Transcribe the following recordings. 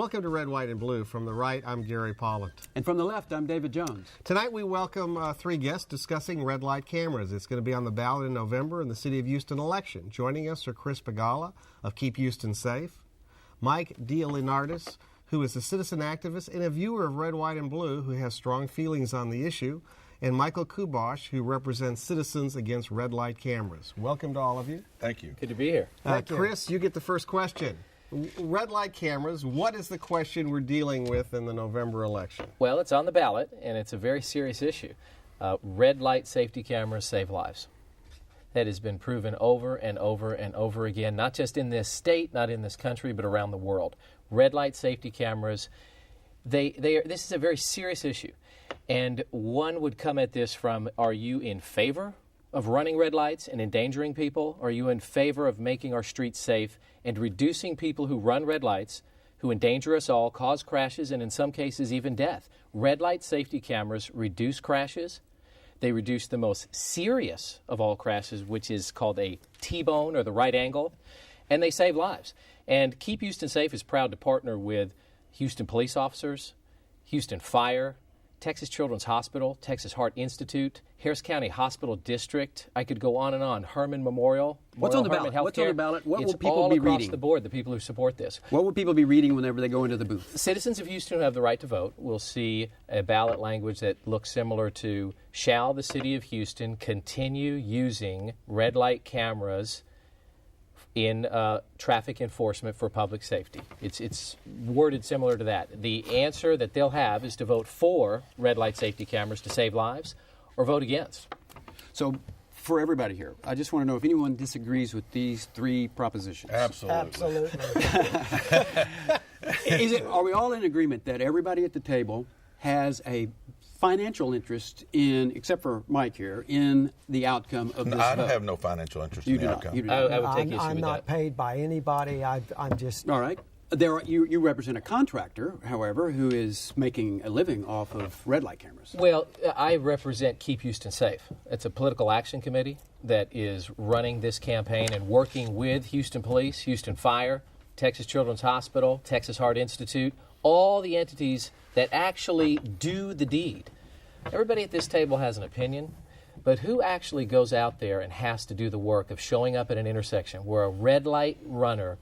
Welcome to Red, White, and Blue. From the right, I'm Gary Polland. And from the left, I'm David Jones. Tonight we welcome three guests discussing red light cameras. It's going to be on the ballot in November in the City of Houston election. Joining us are Chris Begala of Keep Houston Safe, Mike DeLeonardis, who is a citizen activist and a viewer of Red, White, and Blue who has strong feelings on the issue, and Michael Kubosh, who represents Citizens Against Red Light Cameras. Welcome to all of you. Thank you. Good to be here. Chris, you get the first question. Red light cameras, what is the question we're dealing with in the November election? Well, it's on the ballot, and it's a very serious issue. Red light safety cameras save lives. That has been proven over and over and over again, not just in this state, not in this country, but around the world. Red light safety cameras, this is a very serious issue. And one would come at this from, are you in favor of running red lights and endangering people? Are you in favor of making our streets safe and reducing people who run red lights, who endanger us all, cause crashes, and in some cases even death? Red light safety cameras reduce crashes. They reduce the most serious of all crashes, which is called a T-bone or the right angle, and they save lives. And Keep Houston Safe is proud to partner with Houston police officers, Houston Fire, Texas Children's Hospital, Texas Heart Institute, Harris County Hospital District. I could go on and on. Herman Memorial. What's on the ballot? What's on the ballot? What will people be reading? It's all across the board, the people who support this. What will people be reading whenever they go into the booth? Citizens of Houston who have the right to vote will see a ballot language that looks similar to, shall the City of Houston continue using red light cameras in traffic enforcement for public safety? It's worded similar to that. The answer that they'll have is to vote for red light safety cameras to save lives or vote against. So for everybody here, I just want to know if anyone disagrees with these three propositions. Absolutely. Are we all in agreement that everybody at the table has a financial interest in, except for Mike here, in the outcome of this I vote? have no financial interest You in do the not. outcome. You do I not. would take issue I'm with not that. paid by anybody. I'm just. All right. You represent a contractor, however, who is making a living off of red light cameras. Well, I represent Keep Houston Safe. It's a political action committee that is running this campaign and working with Houston Police, Houston Fire, Texas Children's Hospital, Texas Heart Institute, all the entities that actually do the deed. Everybody at this table has an opinion, but who actually goes out there and has to do the work of showing up at an intersection where a red light runner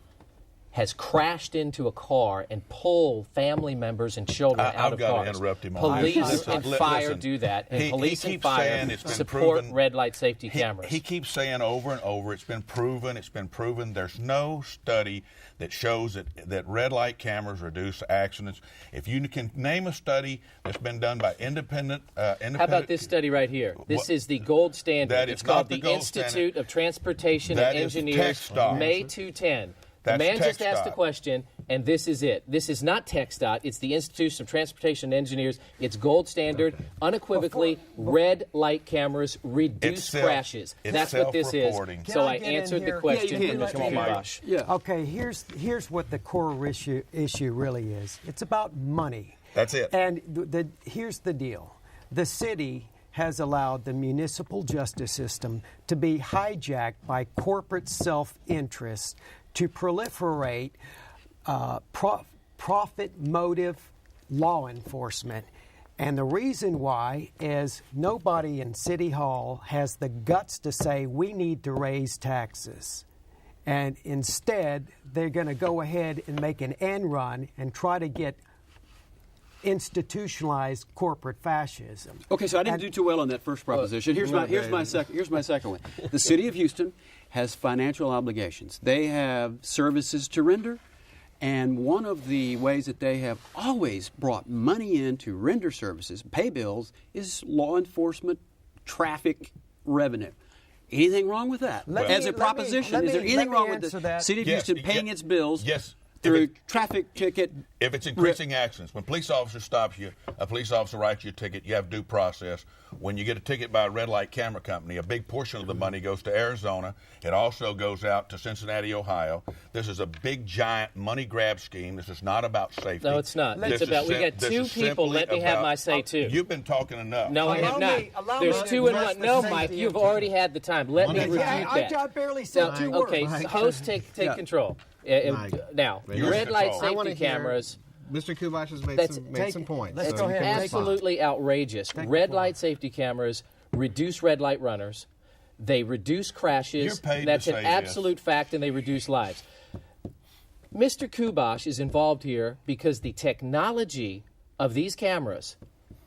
has crashed into a car and pulled family members and children out of cars? I've got to interrupt him on Police this. and fire do that, and police and fire support red light safety cameras. He keeps saying over and over, it's been proven. There's no study that shows that red light cameras reduce accidents. If you can name a study that's been done by independent... How about this study right here? This is the gold standard. It's called the Institute of Transportation and Engineers, May 2010. The man just asked a question, and this is it. This is not TxDOT. It's the Institute of Transportation and Engineers. It's gold standard, unequivocally, red light cameras reduce crashes. That's what this is. So I answered the question from Mr. Kubosh. Yeah. Okay, here's what the core issue really is. It's about money. That's it. And here's the deal. The city has allowed the municipal justice system to be hijacked by corporate self-interest to proliferate profit motive law enforcement. And the reason why is nobody in City Hall has the guts to say we need to raise taxes. And instead, they're going to go ahead and make an end run and try to get institutionalized corporate fascism. Okay, so I didn't do too well on that first proposition. Here's my second one. The City of Houston has financial obligations. They have services to render, and one of the ways that they have always brought money in to render services, pay bills, is law enforcement traffic revenue. Anything wrong with that? As a proposition, is there anything wrong with the City of Houston paying its bills? Yes. Through traffic ticket. If it's increasing accidents, when a police officer stops you, a police officer writes you a ticket, you have due process. When you get a ticket by a red light camera company, a big portion of the money goes to Arizona. It also goes out to Cincinnati, Ohio. This is a big, giant money grab scheme. This is not about safety. No, it's not. It's about, we got two people. Let me have my say, too. You've been talking enough. No, I have not. There's two and one. No, Mike, you've already had the time. Let me refute that. I barely said two words. Okay, host, take control. Now, red light safety cameras Mr. Kubosh has made some points. Let's so go you ahead. can respond. Absolutely outrageous. Red light safety cameras reduce red light runners. They reduce crashes. You're paid That's to an say absolute fact, and they reduce lives. Mr. Kubosh is involved here because the technology of these cameras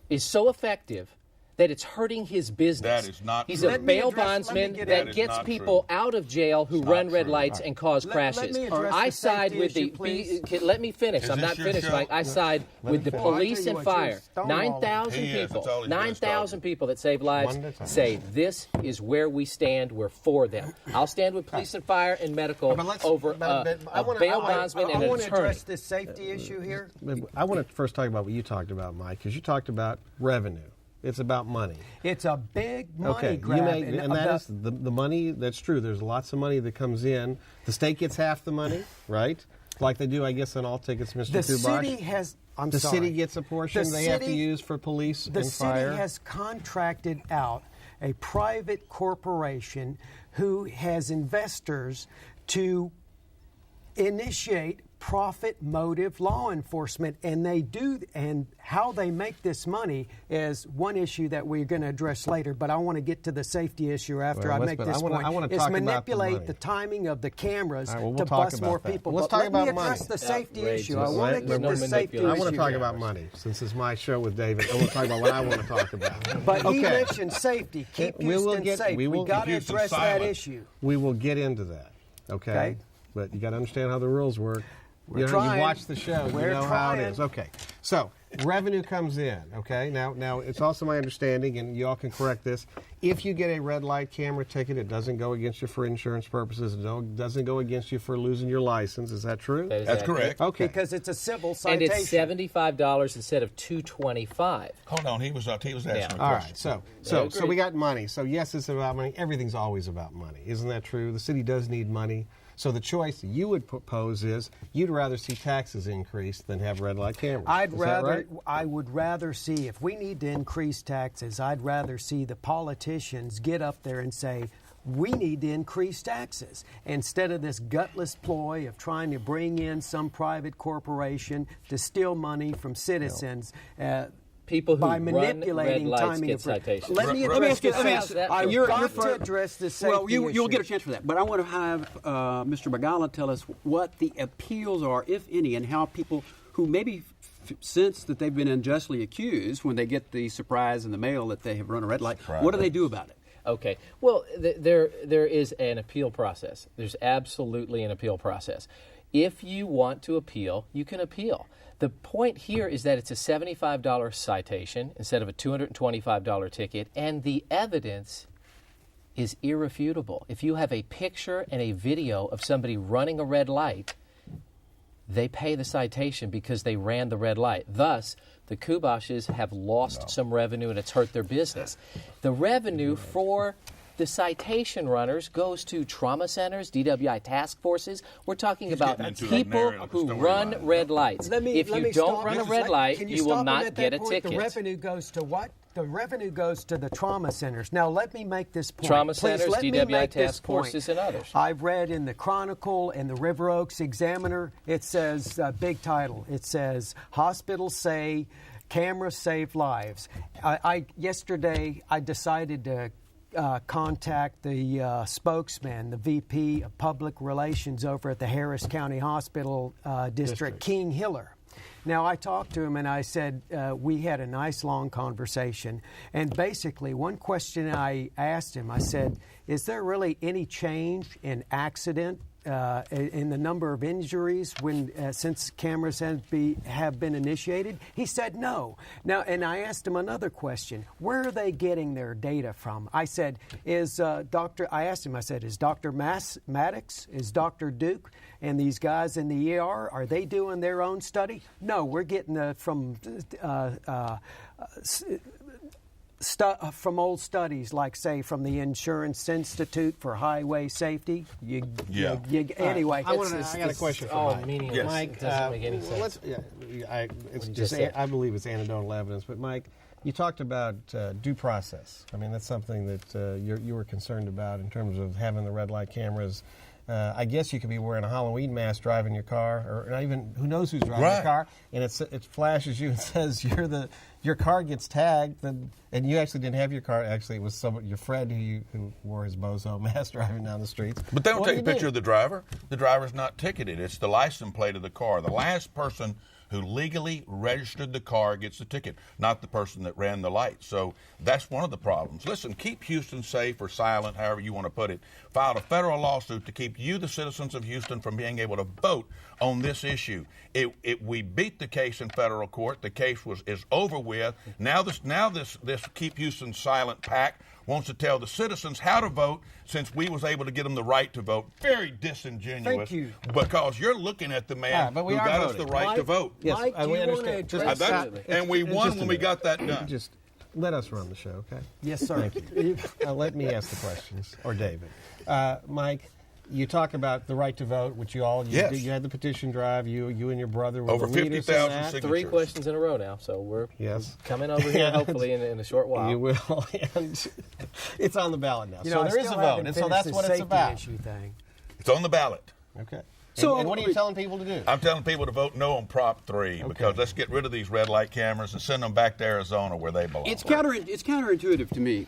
is so effective that it's hurting his business. That is not He's true. a Let me bail address- let me bondsman get that in. gets That is people not out of jail who It's run not red true. lights and cause crashes. me address I the side safety with the. issue, please. Let me finish. Is I'm this not your finished, show? Mike. I side with the finish. Well, I police tell you and what, fire. you're stonewalling. 9,000 He is. people. That's all he's been 9,000 talking. people that save lives One at a time. say this is where we stand. We're for them. I'll stand with police and fire and medical But let's- over but I a wanna- bail I- bondsman and I an want to attorney. address this safety issue here. I want to first talk about what you talked about, Mike, because you talked about revenue. It's about money. It's a big money Okay, grab. and that is the money. That's true. There's lots of money that comes in. The state gets half the money, right? Like they do, I guess, on all tickets, Mr. the Kubosh. city has. I'm the sorry. city gets a portion. The They have to city- use for police The and city fire. has contracted out a private corporation who has investors to initiate profit motive law enforcement, and they do. And how they make this money is one issue that we're going to address later. But I want to get to the safety issue after Well, I let's- make but this I wanna- point. I wanna Is talk about the manipulate money. the timing of the cameras All right, well, we'll to talk bust about more that. people. Let's But talk let about me address money. the safety issue. I Outrageous. want to There's get no the safety manipulation. I want to issue. talk about money since it's my show with David. I want to talk about what I want to talk about. But he Okay. mentioned safety. Keep We will Houston get- safe. we will We got to keep Houston address that silent. issue. We will get into that. Okay. Okay. But you got to understand how the rules work. We're You trying. watch the show. We're you know how it trying. is. Okay. So revenue comes in. Okay. Now it's also my understanding, and you all can correct this. If you get a red light camera ticket, it doesn't go against you for insurance purposes. It doesn't go against you for losing your license. Is that true? That is That's accurate. correct. Okay. Because it's a civil And citation. it's $75 instead of $225. Hold on, he was asking Yeah. a All question. right, so agree. we got money. So yes, it's about money. Everything's always about money, isn't that true? The city does need money. So the choice you would propose is you'd rather see taxes increase than have red light cameras. Is that right? I would rather see, if we need to increase taxes, I'd rather see the politicians get up there and say, we need to increase taxes, instead of this gutless ploy of trying to bring in some private corporation to steal money from citizens. People who by run manipulating red lights timing get of citations. Let me Let me address ask you- this. let me ask- I've you're got for- to address the safety Well, you'll get a issue. chance for that, but I want to have Mr. Begala tell us what the appeals are, if any, and how people who maybe sense that they've been unjustly accused when they get the surprise in the mail that they have run a red light. Right. What do they do about it? Okay. Well, there is an appeal process. There's absolutely an appeal process. If you want to appeal, you can appeal. The point here is that it's a $75 citation instead of a $225 ticket, and the evidence is irrefutable. If you have a picture and a video of somebody running a red light, they pay the citation because they ran the red light. Thus, the Kuboshes have lost some revenue and it's hurt their business. The revenue for the citation runners goes to trauma centers, DWI task forces. We're talking about getting into a people narrative who storyline. run red lights. If you don't run a red light, Can you will stop him not at get that a point? ticket. The revenue goes to what? The revenue goes to the trauma centers. Now, let me make this point. Trauma Please, centers, let me DWI make this task point. forces, and others. I've read in the Chronicle and the River Oaks Examiner, it says, big title, it says, hospitals say cameras save lives. Yesterday, I decided to contact the spokesman, the VP of Public Relations over at the Harris County Hospital District, King Hiller. Now, I talked to him and I said, we had a nice long conversation. And basically, one question I asked him, I said, is there really any change in accident, in the number of injuries since cameras have been initiated? He said no. Now, and I asked him another question. Where are they getting their data from? I said, is Dr. Maddox, is Dr. Duke, and these guys in the ER, are they doing their own study? No, we're getting from old studies, like, say, from the Insurance Institute for Highway Safety. Anyway. I got a question for Mike. Meaningless. Yes. Mike, It doesn't make any sense. I believe it's anecdotal evidence. But Mike, you talked about due process. I mean, that's something that you were concerned about in terms of having the red light cameras I guess you could be wearing a Halloween mask driving your car, or not even who knows who's driving Right. your car, and it flashes you and says your car gets tagged, and you actually didn't have your car. Actually, it was your friend who wore his bozo mask driving down the streets. But they don't What take do a you picture do? of the driver. The driver's not ticketed. It's the license plate of the car. The last person who legally registered the car gets the ticket, not the person that ran the light. So that's one of the problems. Listen, Keep Houston Safe or Silent, however you want to put it, filed a federal lawsuit to keep you, the citizens of Houston, from being able to vote on this issue. We beat the case in federal court. The case is over with. Now this Keep Houston Silent PAC wants to tell the citizens how to vote since we was able to get them the right to vote. Very disingenuous. Thank you. Because you're looking at the man but we who are got us voting. the right to vote. Yes, Mike, do we you want to understand. Just- address Absolutely. And we won Just a when we minute. got that done. Just let us run the show, okay? Yes, sir. Thank you. Let me ask the questions, or David. Mike, you talk about the right to vote, which you Yes. you had the petition drive. You and your brother were Over the leaders in 50,000 that. signatures. 3 questions in a row now, so we're Yes. coming over here hopefully in a short while. You will, and it's on the ballot now. You So know, I there is a still vote, haven't and so finished that's the what it's safety about. issue thing. It's on the ballot. Okay. So- And what are you telling people to do? I'm telling people to vote no on Prop 3 because let's get rid of these red light cameras and send them back to Arizona where they belong. It's counterintuitive to me,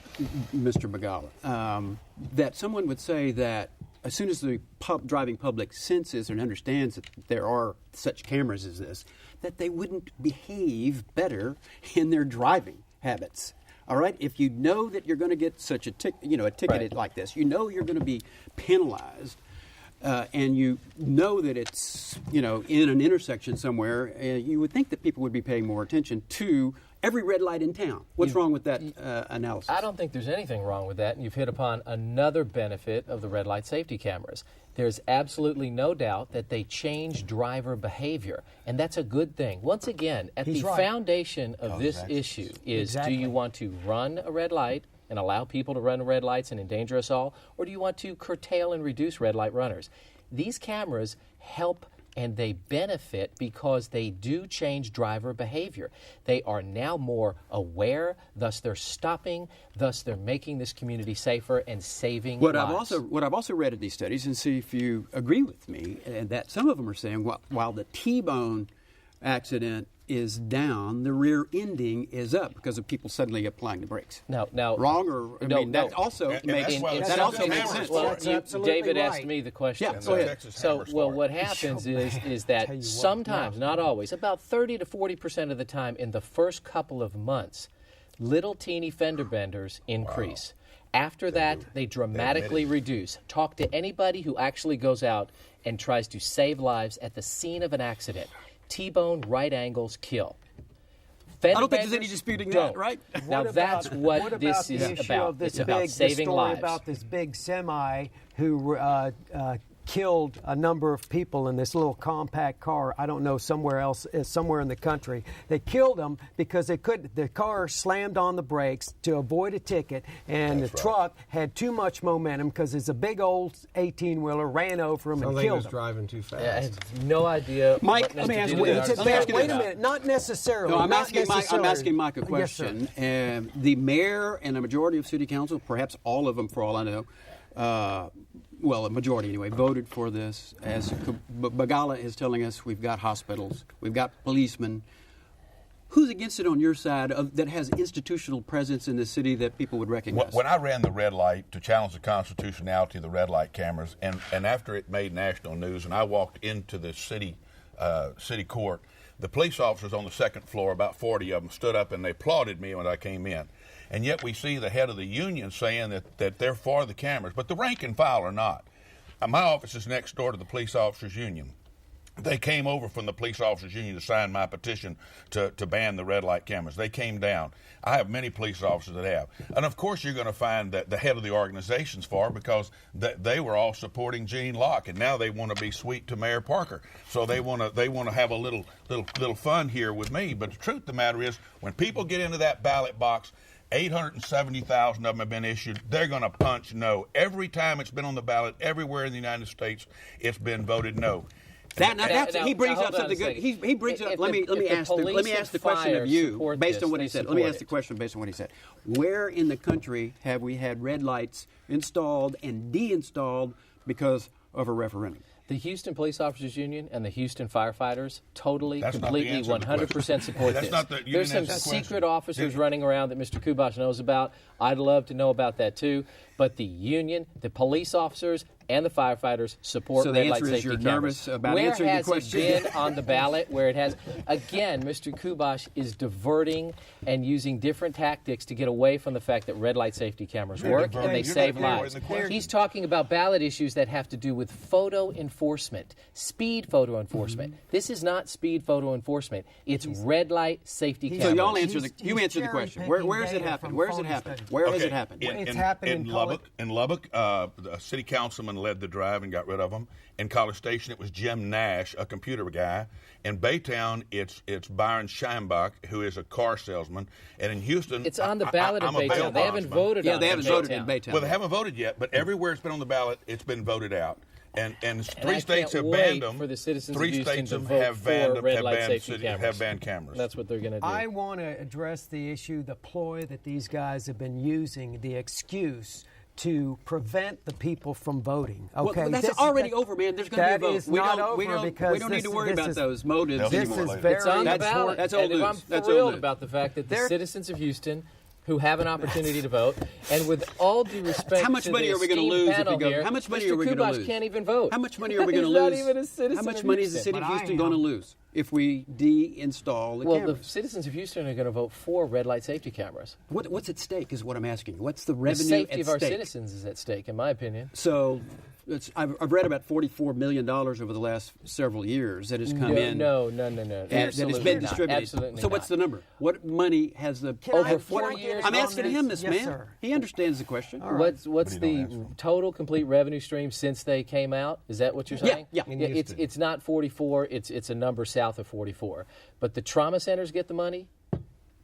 Mr. Begala, that someone would say that as soon as the driving public senses and understands that there are such cameras as this, that they wouldn't behave better in their driving habits. All right, if you know that you're going to get such a ticket like this, you know you're going to be penalized. And you know that it's, in an intersection somewhere, you would think that people would be paying more attention to every red light in town. What's wrong with that analysis? I don't think there's anything wrong with that, and you've hit upon another benefit of the red light safety cameras. There's absolutely no doubt that they change driver behavior, and that's a good thing. Once again, at He's the right. foundation of this issue is, do you want to run a red light and allow people to run red lights and endanger us all, or do you want to curtail and reduce red light runners? These cameras help and they benefit because they do change driver behavior. They are now more aware, thus they're stopping, thus they're making this community safer and saving lives. What I've also read in these studies, and see if you agree with me, and that some of them are saying while the T-bone accident is down, the rear ending is up because of people suddenly applying the brakes. Now, wrong or that also And makes that's why that also makes hammers sense. for Well, it. That's absolutely David asked right. me the question. Yeah, go ahead. So, what happens is that Tell you what, sometimes, not always, about 30 to 40% of the time in the first couple of months, little teeny fender benders increase. After that, they dramatically reduce. Talk to anybody who actually goes out and tries to save lives at the scene of an accident. T-bone right angles kill. I don't think there's any disputing that, right? Now that's what this the is issue about. of this It's about big, saving the story lives. about this big semi who killed a number of people in this little compact car. I don't know, somewhere in the country. They killed them because the car slammed on the brakes to avoid a ticket, and the truck had too much momentum because it's a big old 18-wheeler, ran over him and Sounds like he killed was him. driving too fast. I have no idea. Mike, what let me has ask to you do this. with Let me ask you Wait this. a minute, not necessarily. No, I'm not asking necessarily. Mike a Yes, sir. question. The mayor and a majority of city council, perhaps all of them for all I know, a majority anyway, voted for this. As Begala is telling us, we've got hospitals, we've got policemen. Who's against it on your side that has institutional presence in the city that people would recognize? When I ran the red light to challenge the constitutionality of the red light cameras, and after it made national news, and I walked into the city court, the police officers on the second floor, about 40 of them, stood up and they applauded me when I came in. And yet we see the head of the union saying that they're for the cameras, but the rank and file are not. My office is next door to the police officers union. They came over from the police officers union to sign my petition to ban the red light cameras. They came down. I have many police officers that have. And of course you're going to find that the head of the organization's for, because they were all supporting Gene Locke, and now they want to be sweet to Mayor Parker. So they want to have a little fun here with me. But the truth of the matter is, when people get into that ballot box, 870,000 of them have been issued. They're going to punch no. Every time it's been on the ballot, everywhere in the United States, it's been voted no. He brings now, up hold on something a good. second. He brings up. Let me ask the question of you based on what he said. Let me ask the question based on what he said. Where in the country have we had red lights installed and deinstalled because of a referendum. The Houston Police Officers Union and the Houston firefighters totally, That's not completely, the answer to the 100% support That's this. not the- you There's didn't some answer the secret question. officers running around that Mr. Kubosh knows about. I'd love to know about that too. But the union, the police officers, and the firefighters support So the red light answer is safety you're cameras. nervous about Where answering the has question? it been on the ballot? Where it has, again, Mr. Kubosh is diverting and using different tactics to get away from the fact that red light safety cameras You're work diverting. and they You're save not clear lives. in the question. He's talking about ballot issues that have to do with photo enforcement, speed photo enforcement. This is not speed photo enforcement. It's red light safety So So cameras. y'all answer He's- you he's answer the question. cherry-picking Where has it data happened? from Where has it phony happened? studies. Where has Okay, it happened? It's happened in Lubbock. In Lubbock, a city councilman led the drive and got rid of them. In College Station, it was Jim Nash, a computer guy. In Baytown, it's Byron Scheinbach, who is a car salesman. And in Houston, It's on the ballot in I'm a bail Baytown. They haven't bondsman. voted on it. They haven't in voted in Baytown. Baytown. Well, they haven't voted yet, but everywhere it's been on the ballot, it's been voted out. And three I states can't have wait banned them. for the citizens of Three Houston states to have vote for banned them, red have light banned safety city- cameras. have banned cameras. That's what they're going to do. I want to address the issue, the ploy that these guys have been using, the excuse to prevent the people from voting. Okay, Well, that's this- already over, man. There's going to that be a vote. is not over we because don't need to this- worry this about is- those motives This This anymore. is very It's on the That's- ballot. that's old and news. I'm That's old thrilled news. about the fact that the They're- citizens of Houston who have an opportunity to vote, and with all due respect How much to money the are we gonna esteemed lose if we panel go- here, how much money Mr. are we gonna Kubosh lose? can't even vote. How much money are we going to He's not lose? even a citizen How much of money is the Houston. city of But I Houston going to am. lose if we de-install the Well, cameras? the citizens of Houston are going to vote for red light safety cameras. What's at stake is what I'm asking you. What's the The revenue safety at of our stake? citizens is at stake, in my opinion. So I've read about $44 million over the last several years that has come in. No. And that has Absolutely been not. distributed. Absolutely So what's the not. number? What money has the Can I- Over can 4 I get years, in I'm on asking him this, Yes, man. sir. He understands the question. What's But he the don't answer. total complete revenue stream since they came out? Is that what you're Yeah, saying? yeah. In It's Houston. it's not 44. It's a number south of 44. But the trauma centers get the money.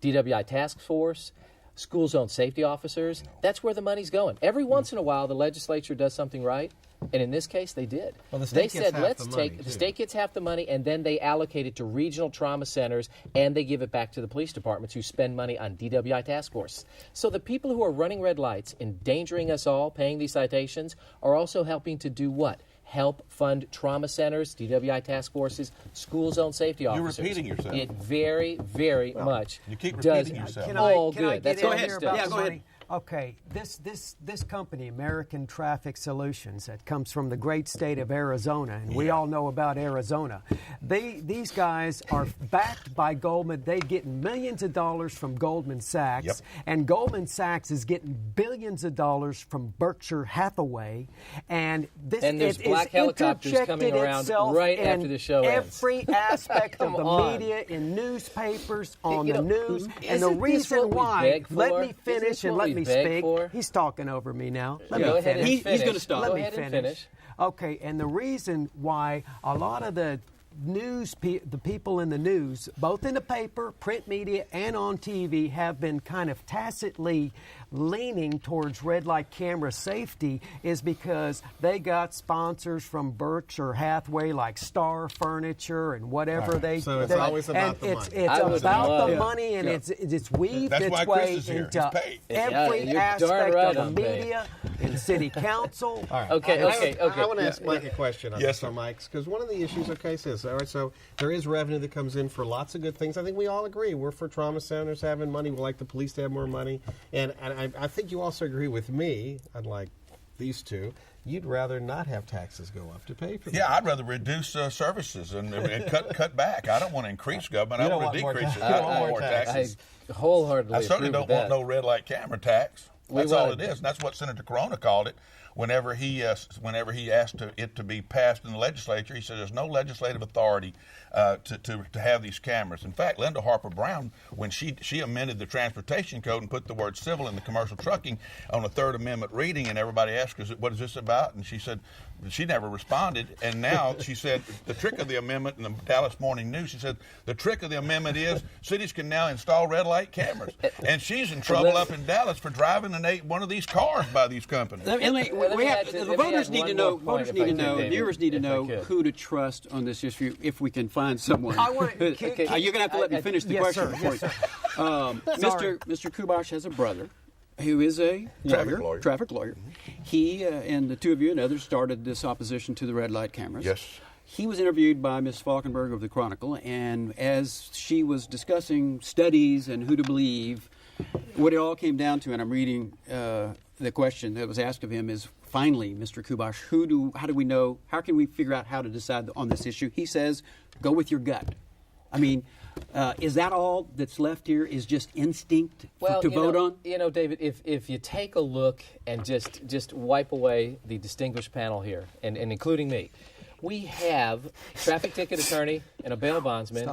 DWI task force, school zone safety officers. That's where the money's going. Every once in a while, the legislature does something right. And in this case, they did. Well, the they state gets said, half let's the take money, the too. state gets half the money, and then they allocate it to regional trauma centers, and they give it back to the police departments who spend money on DWI task force. So the people who are running red lights, endangering us all, paying these citations, are also helping to do what? Help fund trauma centers, DWI task forces, school zone safety You're officers. repeating yourself. It very, very much you keep does repeating yourself. Can all I, can I good. get That's in all here good about stuff. the go ahead. money? Okay, this company, American Traffic Solutions, that comes from the great state of Arizona, and we all know about Arizona. These guys are backed by Goldman. They're getting millions of dollars from Goldman Sachs, Yep. and Goldman Sachs is getting billions of dollars from Berkshire Hathaway. And this And there's it is black helicopters coming interjected around itself right in after the show ends. every aspect of Come the on. media, in newspapers, on You the know, news, and isn't the this reason what we why. beg for? Let me Isn't finish this and what let we me beg speak. for? He's talking over me now. Let Go me ahead and finish. He's finish. gonna stop. Go Let me ahead and finish. finish. Okay, and the reason why a lot of the the people in the news, both in the paper, print media, and on TV, have been kind of tacitly leaning towards red light camera safety is because they got sponsors from Berkshire Hathaway like Star Furniture and whatever they. So it's they- always about and the it's, money. It's I would about love- the Yeah. money, and Yeah. it's weaved That's its why Chris way is here. into He's paid. every Yeah, you're darn aspect right of the I'm paid. media, in city council. All right. Okay, okay. I want to ask Mike a question on Yes, this, sir. Mike, because one of the issues, is, all right, so there is revenue that comes in for lots of good things. I think we all agree. We're for trauma centers having money. We like the police to have more money. And I think you also agree with me, unlike these two, you'd rather not have taxes go up to pay for them. Yeah, I'd rather reduce services and cut back. I don't want to increase government. You I don't want to want more decrease it. tax- you I don't don't want want more more taxes. I wholeheartedly I certainly approve don't of that. want no red light camera tax. We That's all want- it is, and that's what Senator Corona called it. Whenever he asked it to be passed in the legislature, he said there's no legislative authority to have these cameras. In fact, Linda Harper Brown, when she amended the transportation code and put the word civil in the commercial trucking on a Third Amendment reading, and everybody asked her, what is this about? And she said she never responded. And now she said the trick of the amendment in the Dallas Morning News, she said the trick of the amendment is cities can now install red light cameras. And she's in trouble up in Dallas for driving one of these cars by these companies. The voters need to know. Voters need to know. Viewers need to know who to trust on this issue. If we can find someone, I want to- you're going to have to let me finish the yes, question. sir. Yes, sir. Mr. Kubosh has a brother who is a Traffic lawyer. He and the two of you and others started this opposition to the red light cameras. Yes. He was interviewed by Ms. Falkenberg of the Chronicle, and as she was discussing studies and who to believe, what it all came down to, and I'm reading the question that was asked of him is, finally, Mr. Kubosh, how do we know, how can we figure out how to decide on this issue? He says, go with your gut. I mean, is that all that's left here is just instinct to vote on? You know, David, if you take a look and just wipe away the distinguished panel here, and including me, we have a traffic ticket attorney and a bail bondsman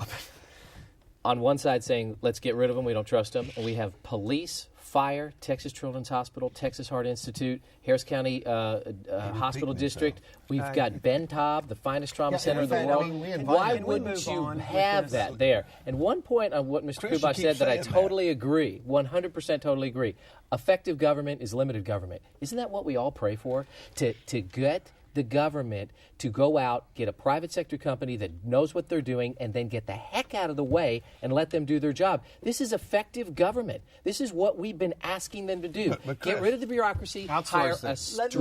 on one side saying, let's get rid of them, we don't trust them, and we have police, fire, Texas Children's Hospital, Texas Heart Institute, Harris County Hospital District. We've got Ben Taub, the finest trauma center in the world. Why wouldn't you have that there? And one point on what Mr. Kubosh said that I totally agree, 100% totally agree. Effective government is limited government. Isn't that what we all pray for? To get the government to go out, get a private sector company that knows what they're doing, and then get the heck out of the way and let them do their job. This is effective government. This is what we've been asking them to do. But get rid of the bureaucracy, hire a Let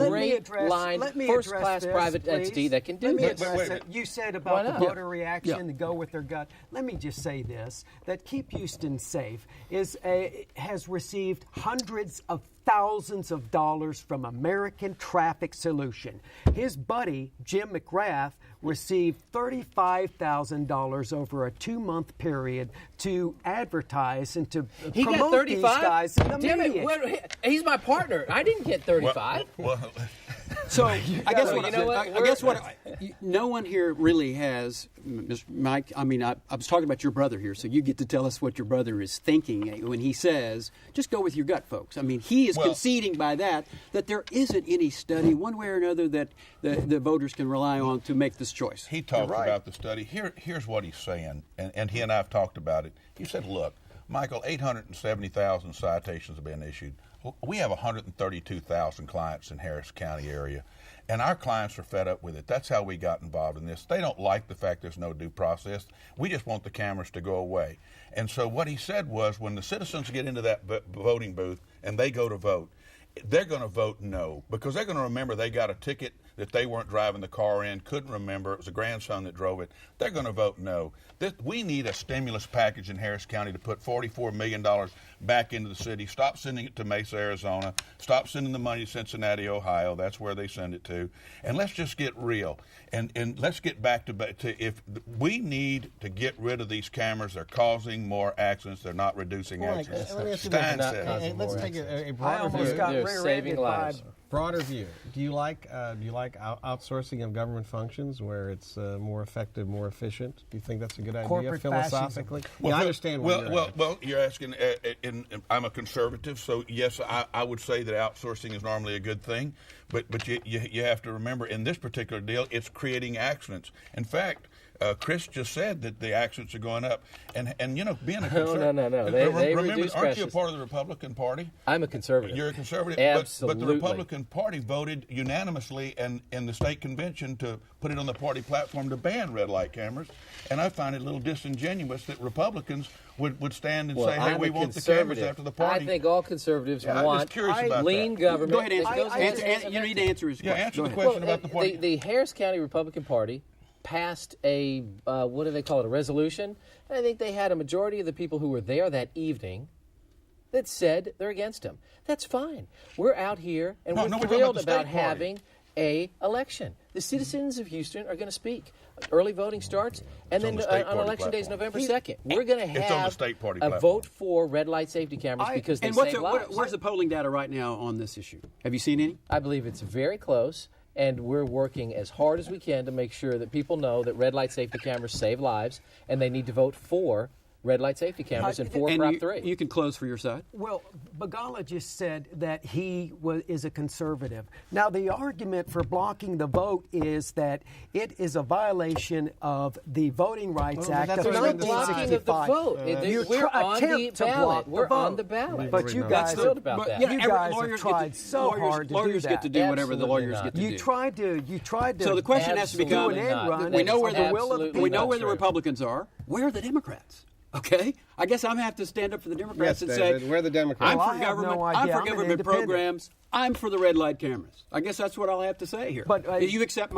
line, first-class private entity that can do this. Wait. You said about the voter reaction, to go with their gut. Let me just say this, that Keep Houston Safe has received hundreds of thousands of dollars from American Traffic Solution. His buddy, Jim McGrath, received $35,000 over a 2-month period to advertise and to promote these guys in the media. He's my partner. I didn't get 35. So I guess no one here really has, Mr. Mike. I mean, I was talking about your brother here, so you get to tell us what your brother is thinking when he says, "Just go with your gut, folks." I mean, he is conceding by that there isn't any study, one way or another, that the voters can rely on to make this choice. He talks about the study. Here's what he's saying, and he and I have talked about it. He said, "Look, Michael, 870,000 citations have been issued. We have 132,000 clients in Harris County area, and our clients are fed up with it. That's how we got involved in this. They don't like the fact there's no due process. We just want the cameras to go away." And so what he said was, when the citizens get into that voting booth and they go to vote, they're going to vote no, because they're going to remember they got a ticket that they weren't driving the car in, couldn't remember, it was a grandson that drove it. They're going to vote no. We need a stimulus package in Harris County to put $44 million back into the city. Stop sending it to Mesa, Arizona. Stop sending the money to Cincinnati, Ohio. That's where they send it to. And let's just get real. And let's get back to if we need to get rid of these cameras. They're causing more accidents. They're not reducing accidents. Stein said. Let's take a I broader almost view. got They're rear-ended saving by lives. Broader view. Do you like outsourcing of government functions where it's more effective, more efficient? Do you think that's a good idea Corporate philosophically? Well, I understand. Well, you're asking. I'm a conservative, so yes, I would say that outsourcing is normally a good thing. But you have to remember, in this particular deal, it's creating accidents. In fact, Chris just said that the accidents are going up, and you know, being a conservative. No. They remember, reduce aren't crashes. you a part of the Republican Party? I'm a conservative. You're a conservative, Absolutely. but the Republican Party voted unanimously in the state convention to put it on the party platform to ban red light cameras, and I find it a little disingenuous that Republicans would stand and say, "Hey, we want the cameras after the party." I think all conservatives I'm want just curious about lean that. government. Go ahead, you need to answer his question. Answer the Go ahead. question about the party. The Harris County Republican Party passed a, what do they call it, a resolution? And I think they had a majority of the people who were there that evening that said they're against him. That's fine. We're out here, and we're thrilled about having a election. The citizens of Houston are going to speak. Early voting starts, and then on election day is November 2nd. We're going to have a vote for red light safety cameras because they save lives. Where's the polling data right now on this issue? Have you seen any? I believe it's very close, and we're working as hard as we can to make sure that people know that red light safety cameras save lives, and they need to vote for red light safety cameras and for Prop 3. You can close for your side. Well, Begala just said that he is a conservative. Now, the argument for blocking the vote is that it is a violation of the Voting Rights Act of that's what I'm blocking of the 1965. vote. We're on the ballot. We're on the ballot. But you guys, thrilled about that. you guys have tried so hard to do lawyers that. get to do whatever the Absolutely lawyers not. get to do. You tried to. So the question has to become: Absolutely not. we know where Absolutely the not Republicans true. are. Where are the Democrats? Okay? I guess I'm going to have to stand up for the Democrats and David, say, we're the Democrats. I'm Well, for I have government, no I'm idea. for I'm an government independent. programs, I'm for the red light cameras. I guess that's what I'll have to say here. But, you accept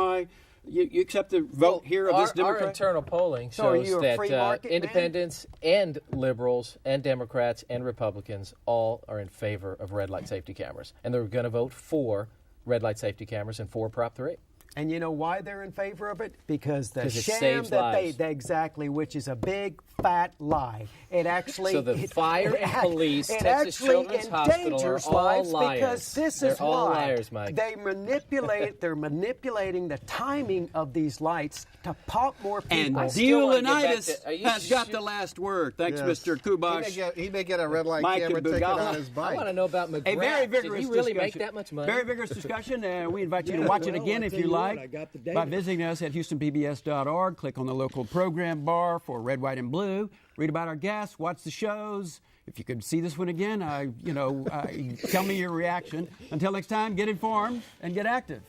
you accept the vote here of this Our Democrat? internal polling So are shows you a free that market man? independents and liberals and Democrats and Republicans all are in favor of red light safety cameras. And they're going to vote for red light safety cameras and for Prop 3. And you know why they're in favor of it? Because the 'Cause it sham saves that lives. exactly, which is a big fat lie. It actually So the fire and police, it Texas actually Children's Hospital are endangers all lives liars. because this They're is all why liars, Mike. they manipulate. They're manipulating the timing of these lights to pop more And people. still wanna get back DeLeonardis to- are you has got sure? the last word. Thanks, Yes. Mr. Kubosh. He may get a red light Michael camera ticket Begala. on his I bike. want to know about McGrath. A very Did vigorous he really make discussion. that much money? Very vigorous discussion. We invite you to Yeah, watch it well, again I'll if tell you you what, like I got the data. by visiting us at HoustonPBS.org. Click on the local program bar for Red, White, and Blue. Read about our guests. Watch the shows. If you could see this one again, tell me your reaction. Until next time, get informed and get active.